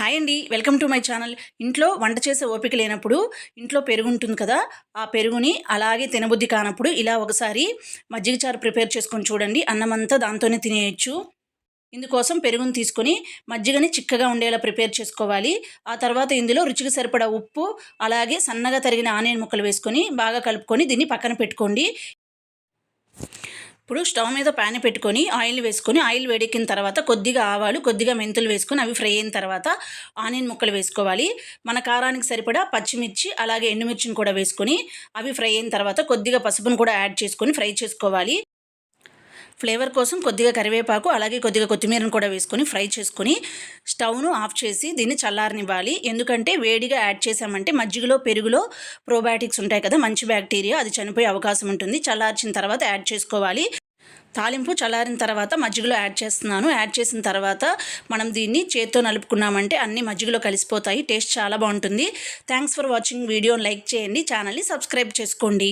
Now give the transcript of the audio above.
Hi అండి, welcome to my channel. ఇంట్లో వంట చేసే ఓపిక లేనప్పుడు ఇంట్లో పెరుగు ఉంటుంది కదా, ఆ పెరుగుని అలాగే తినబుద్ధి కానప్పుడు ఇలా ఒకసారి మజ్జిగ చారు ప్రిపేర్ చేసుకొని చూడండి. అన్నమంతా దాంతోనే తినేయచ్చు. ఇందుకోసం పెరుగుని తీసుకొని మజ్జిగని చిక్కగా ఉండేలా ప్రిపేర్ చేసుకోవాలి. ఆ తర్వాత ఇందులో రుచికి సరిపడా ఉప్పు, అలాగే సన్నగా తరిగిన ఆనియన్ ముక్కలు వేసుకొని బాగా కలుపుకొని దీన్ని పక్కన పెట్టుకోండి. ఇప్పుడు స్టవ్ మీద ప్యాన్ పెట్టుకొని ఆయిల్ వేసుకొని ఆయిల్ వేడెక్కిన తర్వాత కొద్దిగా ఆవాలు, కొద్దిగా మెంతులు వేసుకొని అవి ఫ్రై అయిన తర్వాత ఆనియన్ ముక్కలు వేసుకోవాలి. మన కారానికి సరిపడా పచ్చిమిర్చి, అలాగే ఎండుమిర్చిని కూడా వేసుకొని అవి ఫ్రై అయిన తర్వాత కొద్దిగా పసుపును కూడా యాడ్ చేసుకొని ఫ్రై చేసుకోవాలి. ఫ్లేవర్ కోసం కొద్దిగా కరివేపాకు, అలాగే కొద్దిగా కొత్తిమీరను కూడా వేసుకొని ఫ్రై చేసుకొని స్టవ్ను ఆఫ్ చేసి దీన్ని చల్లారనివ్వాలి. ఎందుకంటే వేడిగా యాడ్ చేసామంటే మజ్జిగలో, పెరుగులో ప్రోబయాటిక్స్ ఉంటాయి కదా, మంచి బ్యాక్టీరియా, అది చనిపోయే అవకాశం ఉంటుంది. చల్లార్చిన తర్వాత యాడ్ చేసుకోవాలి. తాలింపు చల్లారిన తర్వాత మజ్జిగలో యాడ్ చేస్తున్నాను. యాడ్ చేసిన తర్వాత మనం దీన్ని చేత్తో నలుపుకున్నామంటే అన్ని మజ్జిగలో కలిసిపోతాయి. టేస్ట్ చాలా బాగుంటుంది. Thanks for watching. వీడియోని లైక్ చేయండి, ఛానల్ని సబ్స్క్రైబ్ చేసుకోండి.